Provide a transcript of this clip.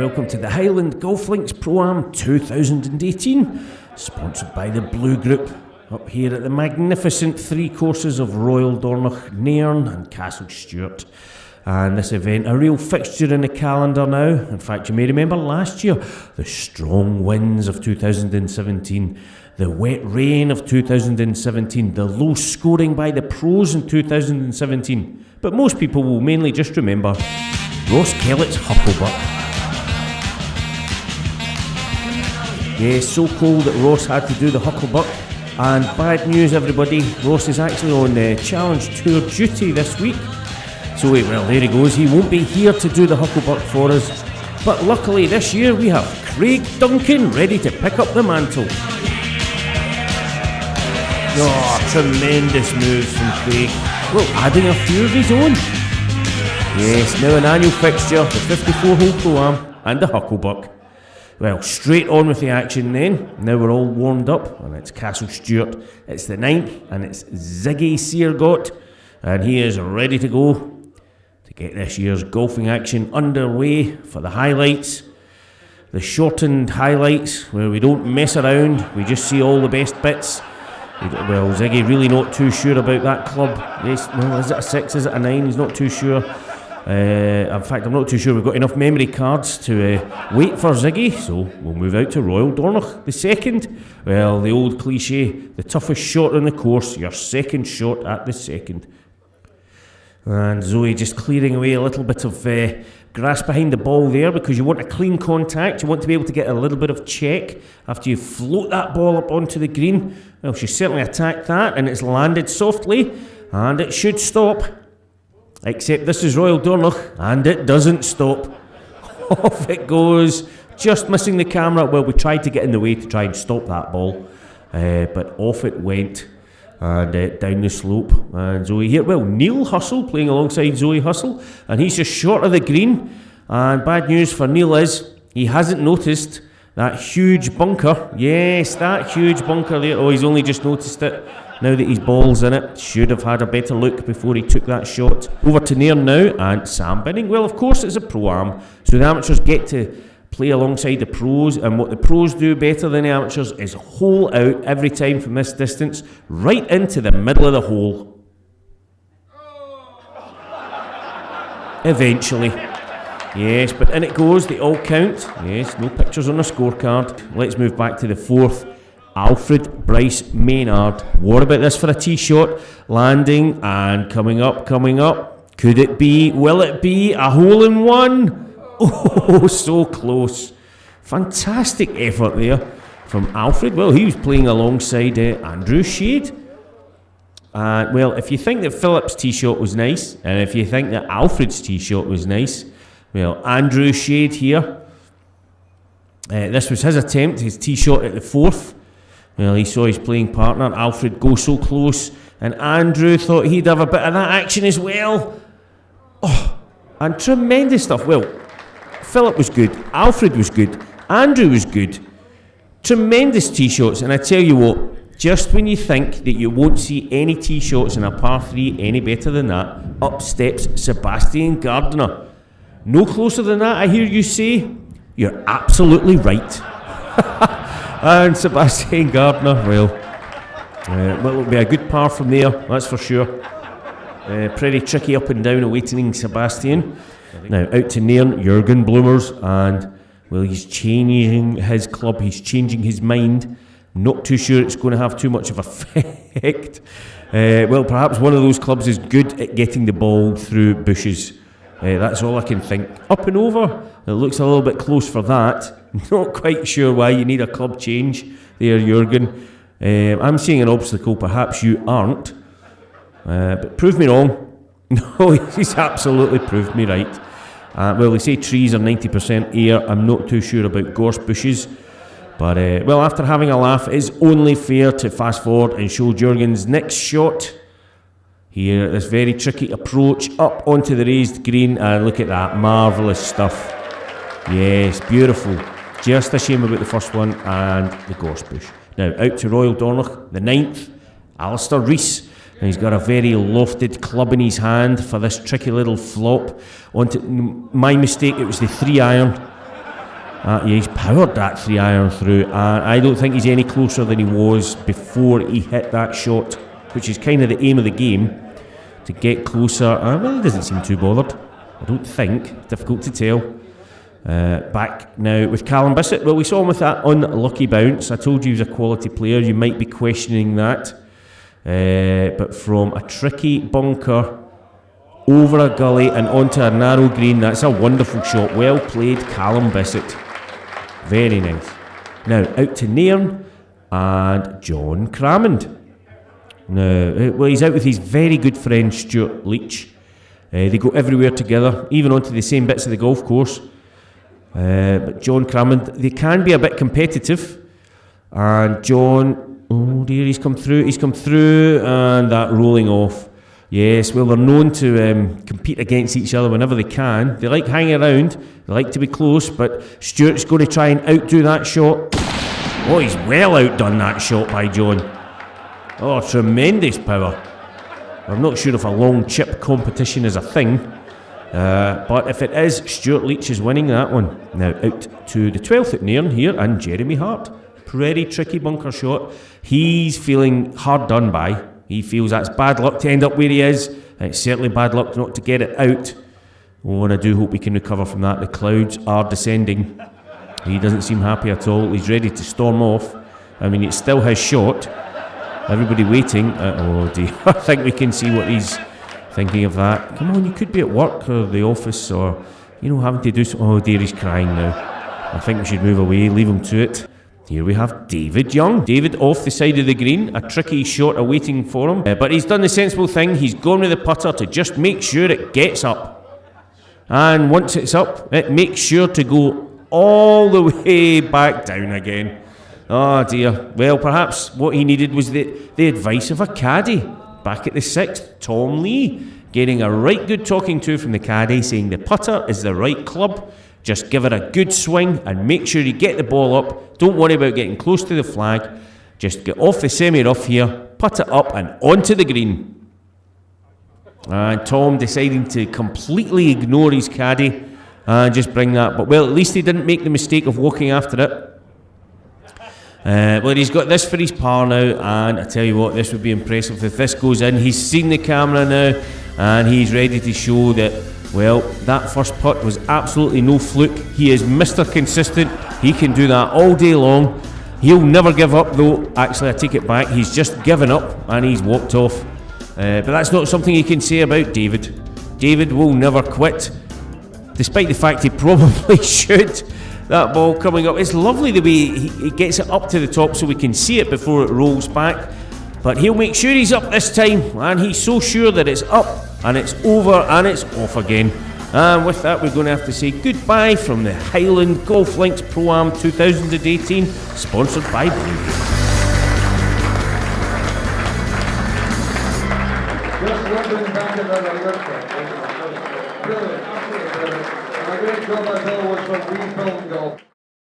welcome to the Highland Golf Links Pro-Am 2018, sponsored by the Blue Group, up here at the magnificent 3 courses of Royal Dornoch, Nairn and Castle Stuart. And this event, a real fixture in the calendar now. In fact, you may remember last year, the strong winds of 2017, the wet rain of 2017, the low scoring by the pros in 2017. But most people will mainly just remember Ross Kellett's Hucklebuck. Yes, so cold that Ross had to do the Hucklebuck. And bad news, everybody, Ross is actually on Challenge Tour duty this week. So, well, there he goes. He won't be here to do the Hucklebuck for us. But luckily this year we have Craig Duncan ready to pick up the mantle. Oh, tremendous moves from Craig. Well, adding a few of his own. Yes, now an annual fixture, the 54-hole Pro-Am and the Hucklebuck. Well, straight on with the action then. Now we're all warmed up, and it's Castle Stuart. It's the 9th, and it's Ziggy Seargott, and he is ready to go to get this year's golfing action underway for the highlights. The shortened highlights, where we don't mess around, we just see all the best bits. Well, Ziggy really not too sure about that club. Yes, well, is it a 6, is it a 9? He's not too sure. In fact, I'm not too sure we've got enough memory cards to wait for Ziggy, so we'll move out to Royal Dornoch, the 2nd. Well, the old cliche, the toughest shot on the course, your second shot at the 2nd. And Zoe just clearing away a little bit of grass behind the ball there, because you want a clean contact, you want to be able to get a little bit of check after you float that ball up onto the green. Well, she certainly attacked that, and it's landed softly, and it should stop. Except this is Royal Dornoch, and it doesn't stop. Off it goes, just missing the camera. Well, we tried to get in the way to try and stop that ball, but off it went, and down the slope. And Zoe here, well, Neil Hustle playing alongside Zoe Hustle, and he's just short of the green. And bad news for Neil is, he hasn't noticed that huge bunker. Yes, that huge bunker there. Oh, he's only just noticed it. Now that his ball's in it, should have had a better look before he took that shot. Over to Nairn now, and Sam Binning. Well, of course it's a Pro-Am, so the amateurs get to play alongside the pros, and what the pros do better than the amateurs is hole out every time from this distance, right into the middle of the hole. Eventually. Yes, but in it goes, they all count. Yes, no pictures on the scorecard. Let's move back to the 4th. Alfred Bryce Maynard. What about this for a tee shot? Landing and coming up. Could it be? Will it be a hole-in-one? Oh, so close. Fantastic effort there from Alfred. Well, he was playing alongside Andrew Shade. Well, if you think that Philip's tee shot was nice, and if you think that Alfred's tee shot was nice, well, Andrew Shade here. This was his attempt, his tee shot at the 4th. Well, he saw his playing partner, Alfred, go so close, and Andrew thought he'd have a bit of that action as well. Oh, and tremendous stuff. Well, Philip was good, Alfred was good, Andrew was good. Tremendous tee shots, and I tell you what, just when you think that you won't see any tee shots in a par 3 any better than that, up steps Sebastian Gardner. No closer than that, I hear you say. You're absolutely right. And Sebastian Gardner, well, it'll be a good par from there, that's for sure. Pretty tricky up and down awaiting Sebastian. Now out to Nairn, Jurgen Bloomers, and well, he's changing his club, he's changing his mind. Not too sure it's going to have too much of effect. Well, perhaps one of those clubs is good at getting the ball through bushes. That's all I can think. Up and over, it looks a little bit close for that. Not quite sure why you need a club change there, Jurgen. I'm seeing an obstacle, perhaps you aren't. But prove me wrong. No, he's absolutely proved me right. Well, they say trees are 90% air. I'm not too sure about gorse bushes. But, well, after having a laugh, it's only fair to fast forward and show Jurgen's next shot. Here, this very tricky approach up onto the raised green, and look at that, marvellous stuff. Yes, beautiful. Just a shame about the first one and the gorse bush. Now, out to Royal Dornoch, the 9th, Alistair Rees. And he's got a very lofted club in his hand for this tricky little flop. My mistake, it was the 3-iron. He's powered that 3-iron through, and I don't think he's any closer than he was before he hit that shot, which is kind of the aim of the game, to get closer. Well, he doesn't seem too bothered, I don't think. Difficult to tell. Back now with Callum Bissett. Well, we saw him with that unlucky bounce. I told you he was a quality player. You might be questioning that. But from a tricky bunker over a gully and onto a narrow green, that's a wonderful shot. Well played, Callum Bissett. Very nice. Now out to Nairn and John Crammond. Now, well, he's out with his very good friend Stuart Leach. They go everywhere together, even onto the same bits of the golf course. But John Crammond, they can be a bit competitive. And John, oh dear, he's come through, and that rolling off. Yes, well, they're known to compete against each other whenever they can. They like hanging around, they like to be close, but Stuart's going to try and outdo that shot. Oh, he's well outdone that shot by John. Oh, tremendous power. I'm not sure if a long chip competition is a thing, but if it is, Stuart Leach is winning that one. Now out to the 12th at Nairn here, and Jeremy Hart. Pretty tricky bunker shot. He's feeling hard done by. He feels that's bad luck to end up where he is, and it's certainly bad luck not to get it out. Oh, and I do hope he can recover from that. The clouds are descending. He doesn't seem happy at all. He's ready to storm off. I mean, it's still his shot. Everybody waiting. Oh dear, I think we can see what he's thinking of that. Come on, you could be at work or the office, or, you know, having to do so. Oh dear, he's crying now. I think we should move away, leave him to it. Here we have David Young. David off the side of the green, a tricky shot awaiting for him. But he's done the sensible thing. He's gone with the putter to just make sure it gets up. And once it's up, it makes sure to go all the way back down again. Oh dear. Well, perhaps what he needed was the advice of a caddy. Back at the 6th, Tom Lee, getting a right good talking to from the caddy, saying the putter is the right club. Just give it a good swing and make sure you get the ball up. Don't worry about getting close to the flag. Just get off the semi-rough here, put it up and onto the green. And Tom deciding to completely ignore his caddy and just bring that. But, well, at least he didn't make the mistake of walking after it. Well, he's got this for his par now, and I tell you what, this would be impressive if this goes in. He's seen the camera now, and he's ready to show that, well, that first putt was absolutely no fluke. He is Mr. Consistent. He can do that all day long. He'll never give up, though. Actually, I take it back. He's just given up, and he's walked off. But that's not something you can say about David. David will never quit, despite the fact he probably should. That ball coming up, it's lovely the way he gets it up to the top so we can see it before it rolls back. But he'll make sure he's up this time, and he's so sure that it's up and it's over and it's off again. And with that, we're going to have to say goodbye from the Highland Golf Links Pro-Am 2018, sponsored by Blue. Brilliant, absolutely brilliant. And a great job as always from Green Film Golf.